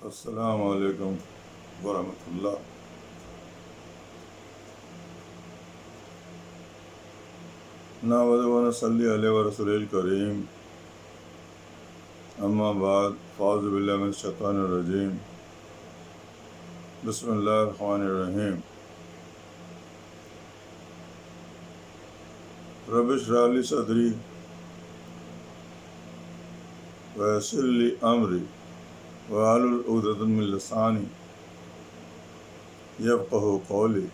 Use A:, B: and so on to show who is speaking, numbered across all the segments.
A: السلام علیکم ورحمۃ اللہ۔ نحمدہ و نصلی علیہ ورسولہ الکریم، اما بعد، فاعوذ باللہ من الشیطان الرجیم، بسم اللہ الرحمن الرحیم۔ رب اشرح لی صدری ویسر لی امری واحلل عقدۃ من لسانی یفقہوا قولی۔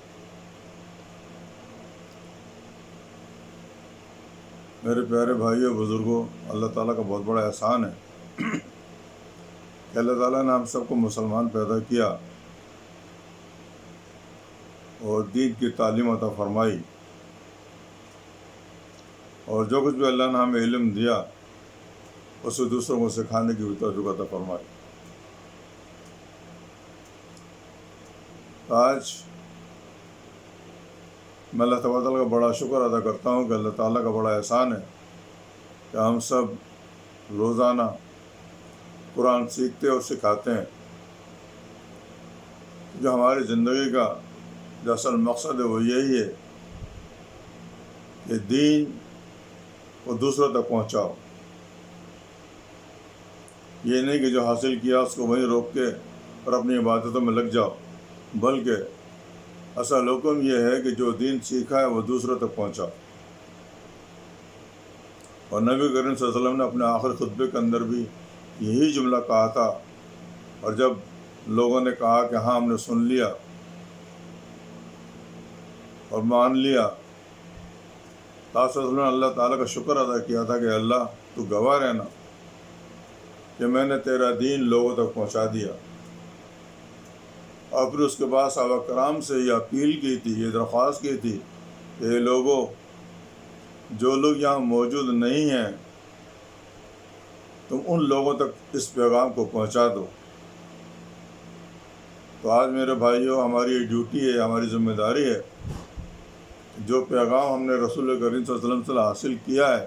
A: میرے پیارے بھائیوں بزرگوں، اللہ تعالیٰ کا بہت بڑا احسان ہے کہ اللہ تعالیٰ نے ہم سب کو مسلمان پیدا کیا اور دین کی تعلیم عطا فرمائی، اور جو کچھ بھی اللہ نے ہمیں علم دیا اسے دوسروں کو سکھانے کی بھی توفیق عطا فرمائی۔ آج میں اللہ تعالیٰ کا بڑا شکر ادا کرتا ہوں کہ اللہ تعالیٰ کا بڑا احسان ہے کہ ہم سب روزانہ قرآن سیکھتے اور سکھاتے ہیں۔ جو ہماری زندگی کا جو اصل مقصد ہے وہ یہی ہے کہ دین کو دوسروں تک پہنچاؤ۔ یہ نہیں کہ جو حاصل کیا اس کو وہیں روک کے اور اپنی عبادتوں میں لگ جاؤ، بلکہ اصل حکم یہ ہے کہ جو دین سیکھا ہے وہ دوسروں تک پہنچاؤ۔ اور نبی کریم صلی اللہ علیہ وسلم نے اپنے آخری خطبے کے اندر بھی یہی جملہ کہا تھا، اور جب لوگوں نے کہا کہ ہاں ہم نے سن لیا اور مان لیا، آپ صلی اللہ علیہ وسلم نے اللہ تعالیٰ کا شکر ادا کیا تھا کہ اللہ تو گواہ رہنا کہ میں نے تیرا دین لوگوں تک پہنچا دیا۔ اور پھر اس کے بعد صحابہ کرام سے یہ اپیل کی تھی، یہ درخواست کی تھی کہ اے لوگوں، جو لوگ یہاں موجود نہیں ہیں تم ان لوگوں تک اس پیغام کو پہنچا دو۔ تو آج میرے بھائیوں، ہماری یہ ڈیوٹی ہے، ہماری ذمہ داری ہے، جو پیغام ہم نے رسول کریم صلی اللہ علیہ وسلم سے حاصل کیا ہے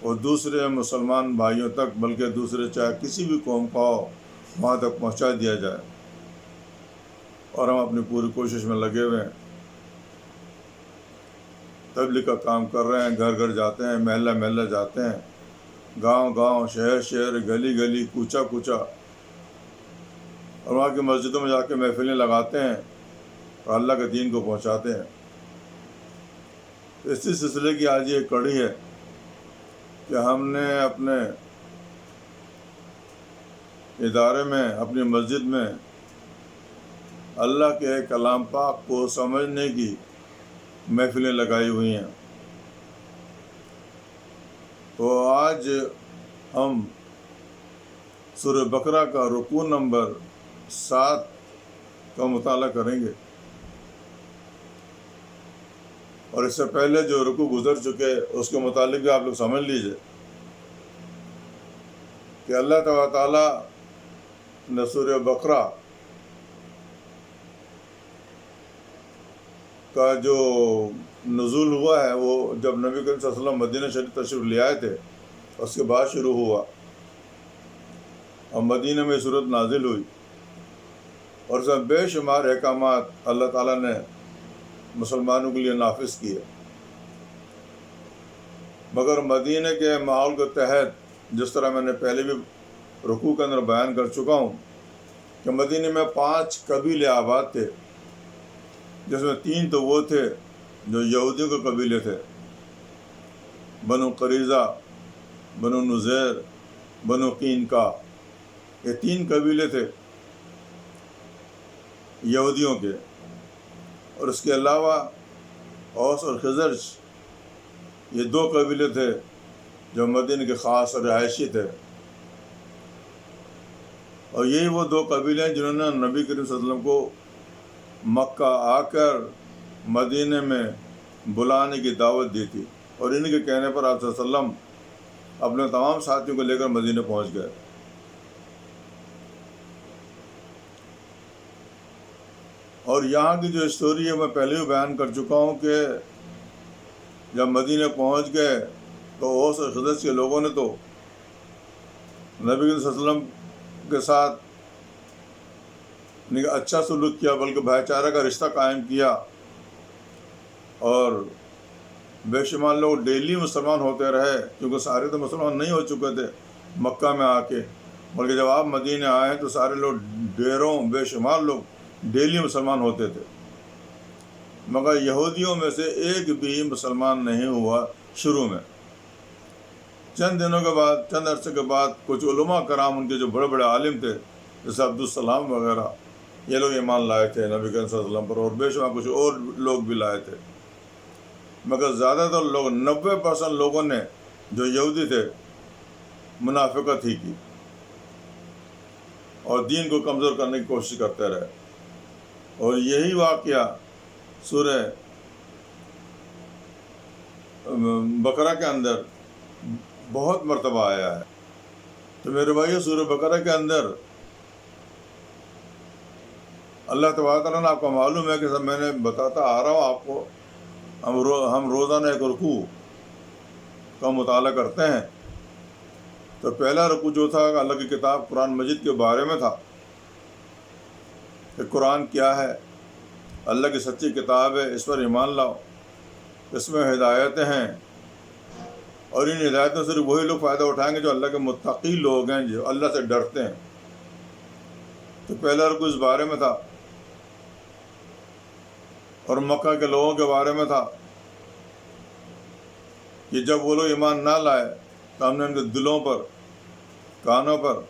A: وہ دوسرے مسلمان بھائیوں تک، بلکہ دوسرے چاہے کسی بھی قوم کا ہو، وہاں تک پہنچا دیا جائے۔ اور ہم اپنی پوری کوشش میں لگے ہوئے ہیں، تبلیغ کا کام کر رہے ہیں، گھر گھر جاتے ہیں، محلہ محلہ جاتے ہیں، گاؤں گاؤں، شہر شہر، گلی گلی، کوچہ کوچہ، اور وہاں کی مسجدوں میں جا کے محفلیں لگاتے ہیں اور اللہ کے دین کو پہنچاتے ہیں۔ اسی سلسلے کی آج یہ کڑی ہے کہ ہم نے اپنے ادارے میں، اپنی مسجد میں اللہ کے کلام پاک کو سمجھنے کی محفلیں لگائی ہوئی ہیں۔ تو آج ہم سورہ بقرہ کا رکوع نمبر 7 کا مطالعہ کریں گے، اور اس سے پہلے جو رکوع گزر چکے اس کے متعلق بھی آپ لوگ سمجھ لیجئے کہ اللہ تعالیٰ نے سورہ بقرہ کا جو نزول ہوا ہے وہ جب نبی کریم صلی اللہ علیہ وسلم مدینہ شریف تشریف لے آئے تھے اس کے بعد شروع ہوا، اور مدینہ میں صورت نازل ہوئی، اور اس میں بے شمار احکامات اللہ تعالیٰ نے مسلمانوں کے لیے نافذ کیے۔ مگر مدینہ کے ماحول کے تحت، جس طرح میں نے پہلے بھی رکوع کے اندر بیان کر چکا ہوں کہ مدینہ میں 5 قبیلے آباد تھے، جس میں 3 تو وہ تھے جو یہودیوں کے قبیلے تھے، بنو قریظہ، بنو نذیر، بنو قینقاع۔ یہ 3 قبیلے تھے یہودیوں کے، اور اس کے علاوہ اوس اور خزرج، یہ 2 قبیلے تھے جو مدینہ کے خاص رہائشی تھے۔ اور یہی وہ 2 قبیلے ہیں جنہوں نے نبی کریم صلی اللہ علیہ وسلم کو مکہ آ کر مدینہ میں بلانے کی دعوت دی تھی، اور ان کے کہنے پر آپ صلی اللہ علیہ وسلم اپنے تمام ساتھیوں کو لے کر مدینہ پہنچ گئے۔ اور یہاں کی جو اسٹوری ہے میں پہلے بھی بیان کر چکا ہوں کہ جب مدینہ پہنچ گئے تو اوس اور خزرج کے لوگوں نے تو نبی صلی اللہ علیہ وسلم کے ساتھ یعنی کہ اچھا سلوک کیا، بلکہ بھائی چارہ کا رشتہ قائم کیا، اور بے شمار لوگ ڈیلی مسلمان ہوتے رہے، کیونکہ سارے تو مسلمان نہیں ہو چکے تھے مکہ میں آ کے، بلکہ جب آپ مدینے آئے تو سارے لوگ ڈیروں بے شمار لوگ ڈیلی مسلمان ہوتے تھے، مگر یہودیوں میں سے ایک بھی مسلمان نہیں ہوا شروع میں۔ چند دنوں کے بعد، چند عرصے کے بعد کچھ علماء کرام، ان کے جو بڑے بڑے عالم تھے جیسے عبدالسلام وغیرہ، یہ لوگ ایمان لائے تھے نبی کریم صلی اللہ علیہ وسلم پر، اور بے شمار کچھ اور لوگ بھی لائے تھے، مگر زیادہ تر لوگ 90% لوگوں نے جو یہودی تھے منافقت ہی کی اور دین کو کمزور کرنے کی کوشش کرتے رہے۔ اور یہی واقعہ سورہ بقرہ کے اندر بہت مرتبہ آیا ہے۔ تو میرے بھائیو، سورہ بقرہ کے اندر اللہ تبارک تعالیٰ نے، آپ کو معلوم ہے کہ سب میں نے بتاتا آ رہا ہوں آپ کو، ہم روزانہ ایک رکوع کا مطالعہ کرتے ہیں۔ تو پہلا رکوع جو تھا اللہ کی کتاب قرآن مجید کے بارے میں تھا کہ قرآن کیا ہے، اللہ کی سچی کتاب ہے، اس پر ایمان لاؤ، اس میں ہدایتیں ہیں، اور ان ہدایتوں سے وہی لوگ فائدہ اٹھائیں گے جو اللہ کے متقی لوگ ہیں، جو اللہ سے ڈرتے ہیں۔ تو پہلا رکوع اس بارے میں تھا، اور مکہ کے لوگوں کے بارے میں تھا کہ جب وہ لوگ ایمان نہ لائے تو ہم نے ان کے دلوں پر، کانوں پر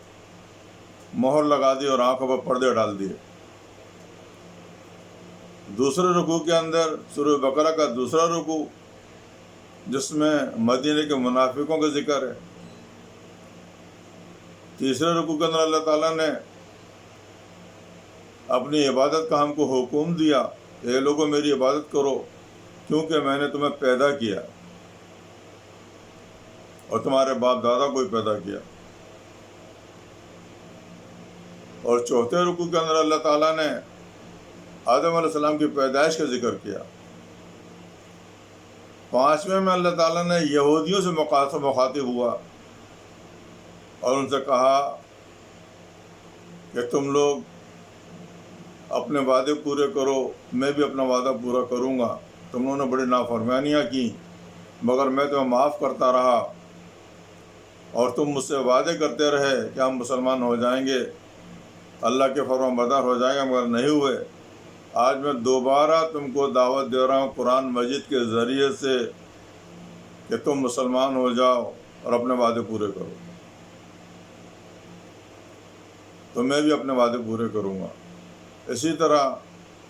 A: مہر لگا دی اور آنکھوں پر پردے ڈال دیے۔ دوسرے رکوع کے اندر، سورہ بقرہ کا دوسرا رکوع، جس میں مدینے کے منافقوں کا ذکر ہے۔ تیسرے رکوع کے اندر اللہ تعالیٰ نے اپنی عبادت کا ہم کو حکم دیا، اے لوگوں میری عبادت کرو، کیونکہ میں نے تمہیں پیدا کیا اور تمہارے باپ دادا کو بھی پیدا کیا۔ اور چوتھے رکوع کے اندر اللہ تعالیٰ نے آدم علیہ السلام کی پیدائش کا ذکر کیا۔ پانچویں میں اللہ تعالیٰ نے یہودیوں سے مخاطب ہوا اور ان سے کہا کہ تم لوگ اپنے وعدے پورے کرو، میں بھی اپنا وعدہ پورا کروں گا، تم لوگوں نے بڑی نافرمانیاں کی مگر میں تمہیں معاف کرتا رہا، اور تم مجھ سے وعدے کرتے رہے کہ ہم مسلمان ہو جائیں گے، اللہ کے فرمان بردار ہو جائیں گے، مگر نہیں ہوئے۔ آج میں دوبارہ تم کو دعوت دے رہا ہوں قرآن مجید کے ذریعے سے کہ تم مسلمان ہو جاؤ اور اپنے وعدے پورے کرو، تو میں بھی اپنے وعدے پورے کروں گا۔ اسی طرح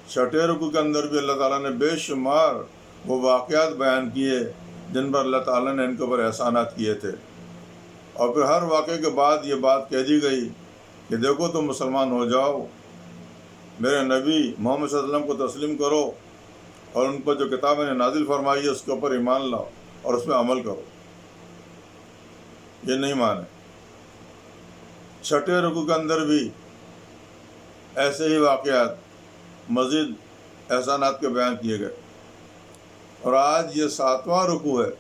A: چھٹے رکوع کے اندر بھی اللہ تعالیٰ نے بے شمار وہ واقعات بیان کیے جن پر اللہ تعالیٰ نے ان کے اوپر احسانات کیے تھے، اور پھر ہر واقعے کے بعد یہ بات کہہ دی گئی کہ دیکھو تم مسلمان ہو جاؤ، میرے نبی محمد صلی اللہ علیہ وسلم کو تسلیم کرو، اور ان پر جو کتاب نے نازل فرمائی ہے اس کے اوپر ایمان لاؤ اور اس پہ عمل کرو۔ یہ نہیں مانے۔ چھٹے رکوع کے اندر بھی ایسے ہی واقعات، مزید احسانات کے بیان کیے گئے۔ اور آج یہ 7واں رکوع ہے،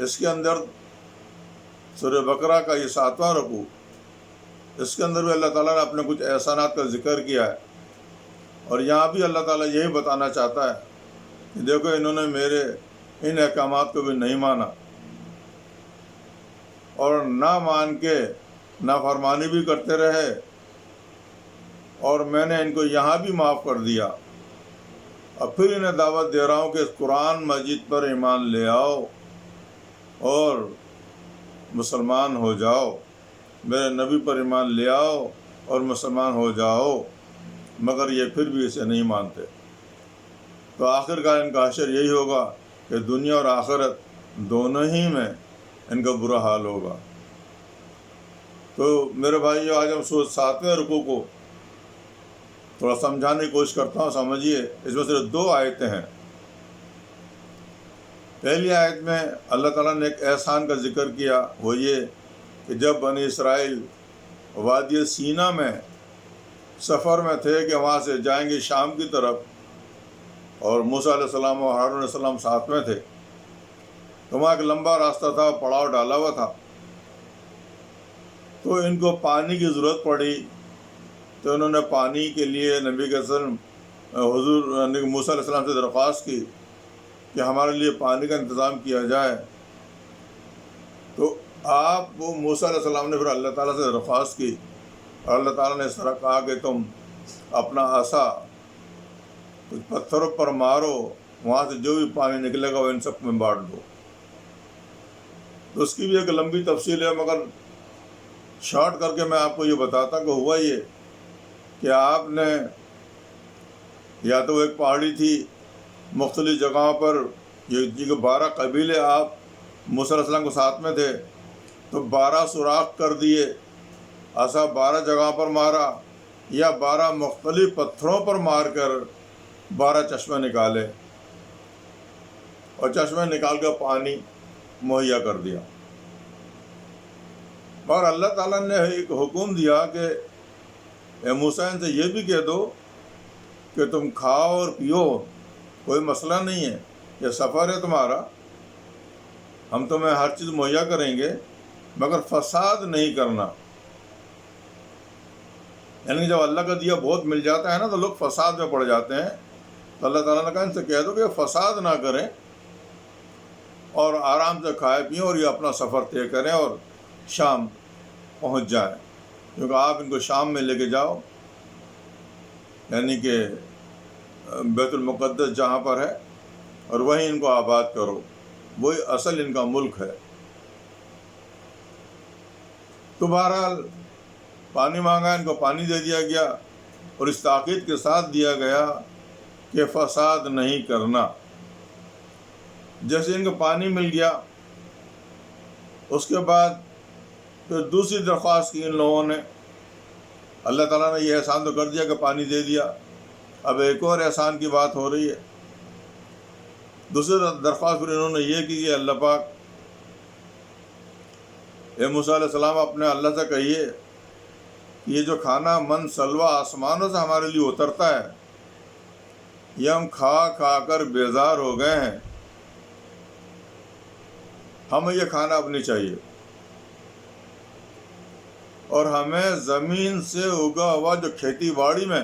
A: اس کے اندر سورہ بقرہ کا یہ 7واں رکوع، اس کے اندر بھی اللہ تعالیٰ نے اپنے کچھ احسانات کا ذکر کیا ہے، اور یہاں بھی اللہ تعالیٰ یہی بتانا چاہتا ہے کہ دیکھو انہوں نے میرے ان احکامات کو بھی نہیں مانا، اور نہ مان کے نافرمانی بھی کرتے رہے، اور میں نے ان کو یہاں بھی معاف کر دیا، اور پھر انہیں دعوت دے رہا ہوں کہ اس قرآن مجید پر ایمان لے آؤ اور مسلمان ہو جاؤ، میرے نبی پر ایمان لے آؤ اور مسلمان ہو جاؤ، مگر یہ پھر بھی اسے نہیں مانتے۔ تو آخرکار ان کا حشر یہی ہوگا کہ دنیا اور آخرت دونوں ہی میں ان کا برا حال ہوگا۔ تو میرے بھائیو، آج ہم 7ویں رکوع کو تھوڑا سمجھانے کی کوشش کرتا ہوں، سمجھیے۔ اس میں صرف 2 آیتیں ہیں۔ پہلی آیت میں اللہ تعالیٰ نے ایک احسان کا ذکر کیا، وہ یہ کہ جب بنی اسرائیل وادی سینا میں سفر میں تھے کہ وہاں سے جائیں گے شام کی طرف، اور موسیٰ علیہ السلام اور ہارون علیہ السلام ساتھ میں تھے، تو وہاں ایک لمبا راستہ تھا، پڑاؤ ڈالا ہوا تھا، تو ان کو پانی کی ضرورت پڑی، تو انہوں نے پانی کے لیے نبی کے وسلم حضور موسیٰ علیہ السلام سے درخواست کی کہ ہمارے لیے پانی کا انتظام کیا جائے. تو آپ وہ موسیٰ علیہ السلام نے پھر اللہ تعالیٰ سے درخواست کی اور اللہ تعالیٰ نے اس طرح کہا کہ تم اپنا عصا کچھ پتھروں پر مارو، وہاں سے جو بھی پانی نکلے گا وہ ان سب میں بانٹ دو. تو اس کی بھی ایک لمبی تفصیل ہے، مگر شارٹ کر کے میں آپ کو یہ بتاتا کہ ہوا یہ کہ آپ نے یا تو ایک پہاڑی تھی، مختلف جگہوں پر یہ 12 قبیلے آپ موسیٰ علیہ السلام کے ساتھ میں تھے، تو 12 سوراخ کر دیے، عصا 12 جگہوں پر مارا، یا 12 مختلف پتھروں پر مار کر 12 چشمے نکالے اور چشمے نکال کر پانی مہیا کر دیا. اور اللہ تعالیٰ نے ایک حکم دیا کہ اے موسیٰ ان سے یہ بھی کہہ دو کہ تم کھاؤ اور پیو، کوئی مسئلہ نہیں ہے، یہ سفر ہے تمہارا، ہم تمہیں ہر چیز مہیا کریں گے، مگر فساد نہیں کرنا. یعنی جب اللہ کا دیا بہت مل جاتا ہے نا تو لوگ فساد میں پڑ جاتے ہیں. تو اللہ تعالیٰ نے کہا ان سے کہہ دو کہ فساد نہ کریں اور آرام سے کھائے پئیں اور یہ اپنا سفر طے کریں اور شام پہنچ جائیں، کیونکہ آپ ان کو شام میں لے کے جاؤ، یعنی کہ بیت المقدس جہاں پر ہے، اور وہیں ان کو آباد کرو، وہی اصل ان کا ملک ہے. تو بہرحال پانی مانگا، ان کو پانی دے دیا گیا اور اس تاکید کے ساتھ دیا گیا کہ فساد نہیں کرنا. جیسے ان کو پانی مل گیا، اس کے بعد پھر دوسری درخواست کی ان لوگوں نے. اللہ تعالیٰ نے یہ احسان تو کر دیا کہ پانی دے دیا، اب ایک اور احسان کی بات ہو رہی ہے. دوسری درخواست پھر انہوں نے یہ کی کہ اللہ پاک، اے موسیٰ علیہ السلام اپنے اللہ سے کہیے کہ یہ جو کھانا من سلوہ آسمانوں سے ہمارے لیے اترتا ہے، یہ ہم کھا کھا کر بیزار ہو گئے ہیں، ہمیں یہ کھانا اب نہیں چاہیے، اور ہمیں زمین سے اگا ہوا جو کھیتی باڑی میں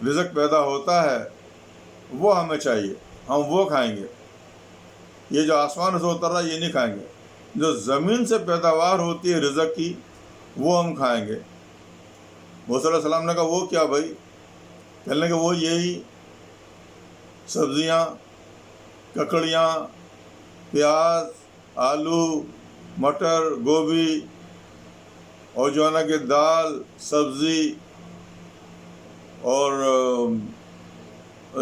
A: رزق پیدا ہوتا ہے وہ ہمیں چاہیے، ہم وہ کھائیں گے. یہ جو آسمان سے اتر رہا ہے یہ نہیں کھائیں گے، جو زمین سے پیداوار ہوتی ہے رزق کی وہ ہم کھائیں گے. موسیٰ علیہ السلام نے کہا وہ کیا بھائی؟ کہنے کہ وہ یہی سبزیاں، ککڑیاں، پیاز، آلو، مٹر، گوبھی، اور جو ہے نا کہ دال، سبزی اور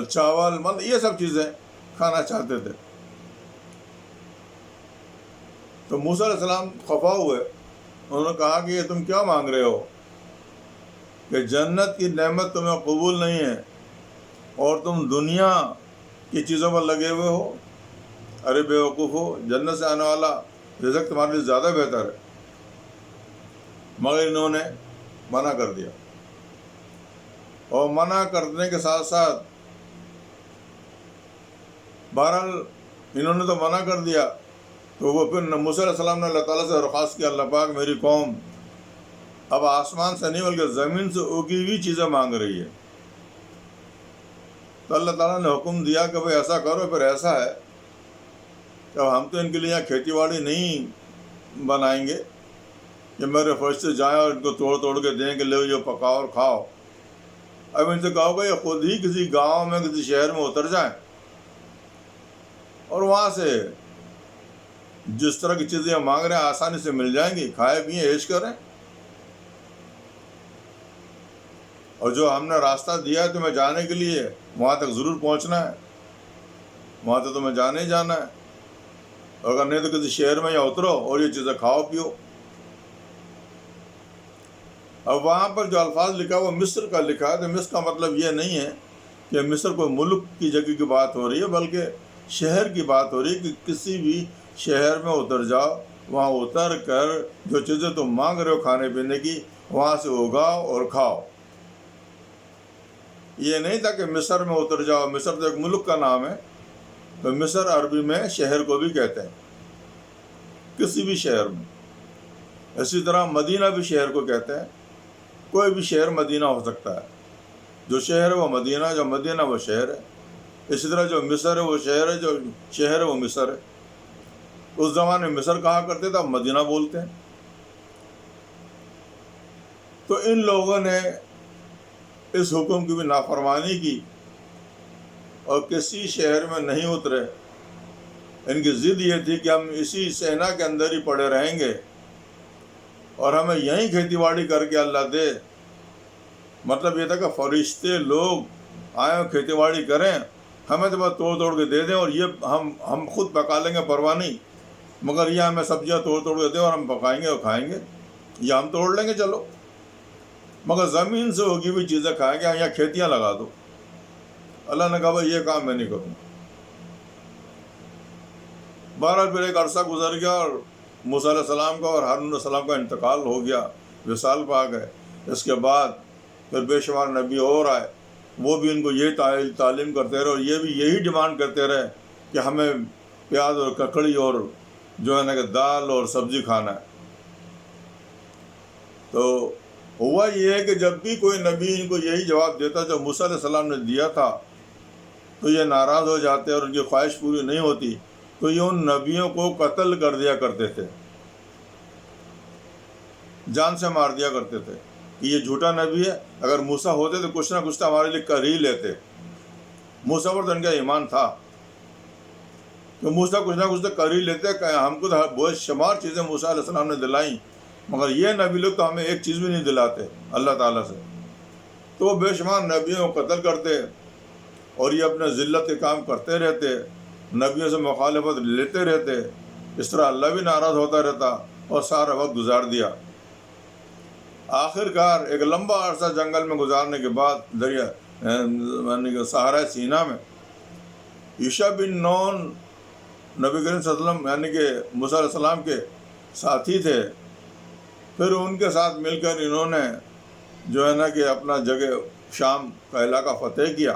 A: چاول، مطلب یہ سب چیزیں کھانا چاہتے تھے. تو موسیٰ علیہ السلام خفا ہوئے، انہوں نے کہا کہ یہ تم کیا مانگ رہے ہو کہ جنت کی نعمت تمہیں قبول نہیں ہے اور تم دنیا کی چیزوں پر لگے ہوئے ہو؟ ارے بے وقوف ہو، جنت سے آنے والا رزق تمہارے لیے زیادہ بہتر ہے. مگر انہوں نے منع کر دیا، اور منع کرنے کے ساتھ ساتھ بہرحال انہوں نے تو منع کر دیا. تو وہ پھر موسیٰ علیہ السلام نے اللہ تعالیٰ سے درخواست کی، اللہ پاک میری قوم اب آسمان سے نہیں بلکہ زمین سے اگی ہوئی چیزیں مانگ رہی ہے. تو اللہ تعالیٰ نے حکم دیا کہ بھئی ایسا کرو. پھر ایسا ہے کہ ہم تو ان کے لیے یہاں کھیتی باڑی نہیں بنائیں گے کہ میرے فرشتے جائیں اور ان کو توڑ توڑ کے دیں کہ لو یہ پکاؤ اور کھاؤ. اب ان سے کہو گا یہ خود ہی کسی گاؤں میں کسی شہر میں اتر جائیں اور وہاں سے جس طرح کی چیزیں مانگ رہے ہیں آسانی سے مل جائیں گی، کھائے پیئیں، عیش کریں. اور جو ہم نے راستہ دیا ہے تمہیں جانے کے لیے وہاں تک ضرور پہنچنا ہے، وہاں تو تمہیں جانے ہی جانا ہے، اگر نہیں تو کسی شہر میں یا اترو اور یہ چیزیں کھاؤ پیو. اب وہاں پر جو الفاظ لکھا وہ مصر کا لکھا ہے، تو مصر کا مطلب یہ نہیں ہے کہ مصر کوئی ملک کی جگہ کی بات ہو رہی ہے، بلکہ شہر کی بات ہو رہی ہے کہ کسی بھی شہر میں اتر جاؤ، وہاں اتر کر جو چیزیں تم مانگ رہے ہو کھانے پینے کی وہاں سے اگاؤ اور کھاؤ. یہ نہیں تھا کہ مصر میں اتر جاؤ، مصر تو ایک ملک کا نام ہے، تو مصر عربی میں شہر کو بھی کہتے ہیں، کسی بھی شہر میں. اسی طرح مدینہ بھی شہر کو کہتے ہیں، کوئی بھی شہر مدینہ ہو سکتا ہے، جو شہر ہے وہ مدینہ، جو مدینہ وہ شہر ہے۔ اسی طرح جو مصر ہے وہ شہر ہے، جو شہر ہے وہ مصر ہے۔ اس زمانے میں مصر کہا کرتے تھے، اب مدینہ بولتے ہیں۔ تو ان لوگوں نے اس حکم کی بھی نافرمانی کی اور کسی شہر میں نہیں اترے۔ ان کی ضد یہ تھی کہ ہم اسی صحنہ کے اندر ہی پڑے رہیں گے اور ہمیں یہیں کھیتی باڑی کر کے اللہ دے۔ مطلب یہ تھا کہ فرشتے لوگ آئیں اور کھیتی باڑی کریں، ہمیں تو بس توڑ توڑ کے دے دیں، اور یہ ہم خود پکا لیں گے پرواہ نہیں، مگر یہ ہمیں سبزیاں توڑ توڑ کے دیں اور ہم پکائیں گے اور کھائیں گے، یا ہم توڑ لیں گے چلو، مگر زمین سے ہوگی ہوئی چیزیں کھائیں گے، یا کھیتیاں لگا دو۔ اللہ نے کہا بھائی یہ کام میں نہیں کروں۔ بہرحال پھر ایک عرصہ گزر گیا اور موسیٰ علیہ السلام کا اور ہارون علیہ السلام کا انتقال ہو گیا، وصال پا گئے۔ اس کے بعد پھر بے شمار نبی اور آئے، وہ بھی ان کو یہی تعلیم کرتے رہے، اور یہ بھی یہی ڈیمانڈ کرتے رہے کہ ہمیں پیاز اور ککڑی اور جو ہے نا کہ دال اور سبزی کھانا ہے۔ تو ہوا یہ ہے کہ جب بھی کوئی نبی ان کو یہی جواب دیتا جو موسیٰ علیہ السلام نے دیا تھا، تو یہ ناراض ہو جاتے اور ان کی خواہش پوری نہیں ہوتی، تو یہ ان نبیوں کو قتل کر دیا کرتے تھے، جان سے مار دیا کرتے تھے کہ یہ جھوٹا نبی ہے۔ اگر موسیٰ ہوتے تو کچھ نہ کچھ تو ہمارے لیے کر ہی لیتے۔ موسیٰ پر تو ان کا ایمان تھا کہ موسیٰ کچھ نہ کچھ تو کر ہی لیتے، کہ ہم کو تو بہت شمار چیزیں موسیٰ علیہ السلام نے دلائیں، مگر یہ نبی لوگ تو ہمیں ایک چیز بھی نہیں دلاتے اللہ تعالیٰ سے۔ تو وہ بے شمار نبیوں کو قتل کرتے اور یہ اپنے ذلت کے کام کرتے رہتے، نبیوں سے مخالفت لیتے رہتے۔ اس طرح اللہ بھی ناراض ہوتا رہتا اور سارا وقت گزار دیا۔ آخر کار ایک لمبا عرصہ جنگل میں گزارنے کے بعد دریا صحرائے سینا میں یوشع بن نون نبی کریم صلی اللہ علیہ وسلم یعنی کہ موسیٰ علیہ السلام کے ساتھی تھے۔ پھر ان کے ساتھ مل کر انہوں نے جو ہے نا کہ اپنا جگہ شام کا علاقہ فتح کیا،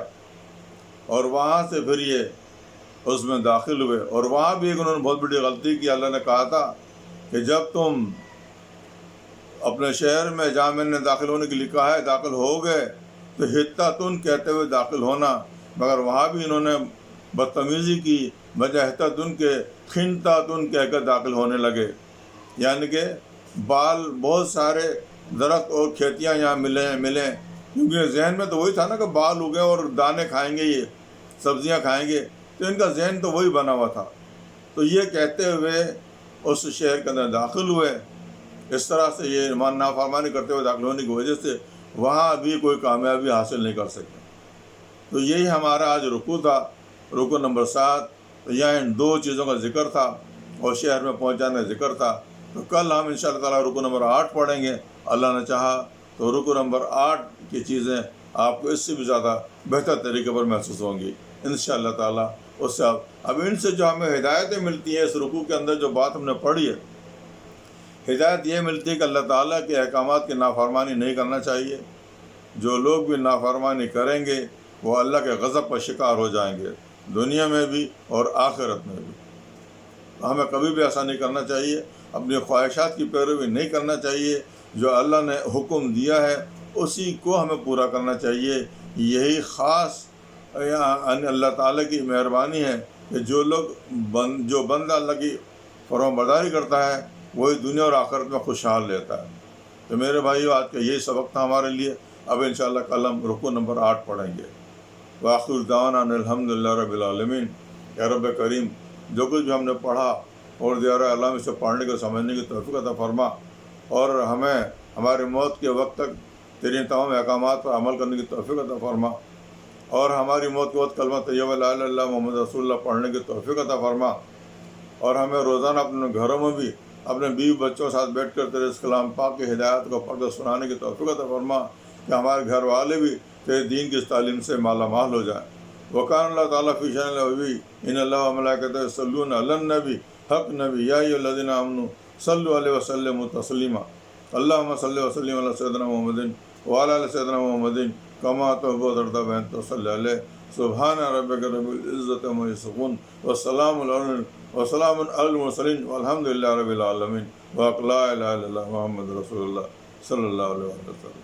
A: اور وہاں سے پھر یہ اس میں داخل ہوئے، اور وہاں بھی ایک انہوں نے بہت بڑی غلطی کی۔ اللہ نے کہا تھا کہ جب تم اپنے شہر میں جہاں میں نے داخل ہونے کے لیے کہا ہے داخل ہو گئے تو حطّۃٌ کہتے ہوئے داخل ہونا، مگر وہاں بھی انہوں نے بدتمیزی کی، بجائے حطّۃٌ کے خنطۃٌ کہہ کر داخل ہونے لگے، یعنی کہ بہت سارے درخت اور کھیتیاں یہاں ملیں، کیونکہ ذہن میں تو وہی تھا نا کہ بال اگے اور دانے کھائیں گے، یہ سبزیاں کھائیں گے، تو ان کا ذہن تو وہی بنا ہوا تھا۔ تو یہ کہتے ہوئے اس شہر کے اندر داخل ہوئے۔ اس طرح سے یہ نافرمانی کرتے ہوئے داخل ہونے کی وجہ سے وہاں بھی کوئی کامیابی حاصل نہیں کر سکے۔ تو یہی ہمارا آج رکوع تھا، رکوع نمبر 7۔ تو یہاں ان 2 چیزوں کا ذکر تھا اور شہر میں پہنچانے کا ذکر تھا۔ تو کل ہم انشاءاللہ تعالیٰ رکوع نمبر 8 پڑھیں گے، اللہ نے چاہا تو رکوع نمبر 8 کی چیزیں آپ کو اس سے بھی زیادہ بہتر طریقے پر محسوس ہوں گی انشاءاللہ تعالیٰ۔ اس سے اب ان سے جو ہمیں ہدایتیں ملتی ہیں، اس رکوع کے اندر جو بات ہم نے پڑھی ہے، ہدایت یہ ملتی ہے کہ اللہ تعالیٰ کے احکامات کی نافرمانی نہیں کرنا چاہیے۔ جو لوگ بھی نافرمانی کریں گے وہ اللہ کے غضب کا شکار ہو جائیں گے، دنیا میں بھی اور آخرت میں بھی۔ ہمیں کبھی بھی ایسا نہیں کرنا چاہیے، اپنی خواہشات کی پیروی نہیں کرنا چاہیے، جو اللہ نے حکم دیا ہے اسی کو ہمیں پورا کرنا چاہیے۔ یہی خاص اللہ تعالیٰ کی مہربانی ہے کہ جو بندہ اللہ کی فرمانبرداری کرتا ہے وہی دنیا اور آخرت میں خوشحال رہتا ہے۔ تو میرے بھائیو، آج کا یہی سبق تھا ہمارے لیے۔ اب انشاءاللہ کل ہم رکوع نمبر 8 پڑھیں گے۔ وآخر دعوانا ان الحمدللہ رب العالمین۔ یا رب کریم، جو کچھ بھی ہم نے پڑھا اور دیار اللہ میں سے پڑھنے کو سمجھنے کی توفیق عطا فرما، اور ہمیں ہماری موت کے وقت تک تیری تمام احکامات پر عمل کرنے کی توفیق عطا فرما، اور ہماری موت کے وقت کلمہ طیبہ لا الہ الا اللہ محمد رسول اللہ پڑھنے کی توفیق عطا فرما، اور ہمیں روزانہ اپنے گھروں میں بھی اپنے بیوی بچوں کے ساتھ بیٹھ کر تیرے اس کلام پاک کی ہدایت کو پڑھ کر سنانے کی توفیق عطا فرما، کہ ہمارے گھر والے بھی تیرے دین کی اس تعلیم سے مالا مال ہو جائیں۔ وقان اللہ تعالیٰ فی شأن النبی ان اللہ و ملائکتہ یصلون علی النبی، حق نبی یا ایھا الذین آمنوا صلوا علیہ وسلموا تسلیما۔ اللہم صلی وسلم علی سیدنا محمد وعلی آل سیدنا محمد کما تحب و ترضی وأن تصلی علیہ۔ سبحان ربک رب العزۃ عما یصفون وسلام علی المرسلین والحمد للہ رب العالمین۔ لا الہ الا اللہ محمد رسول اللہ صلی اللہ علیہ وسلم۔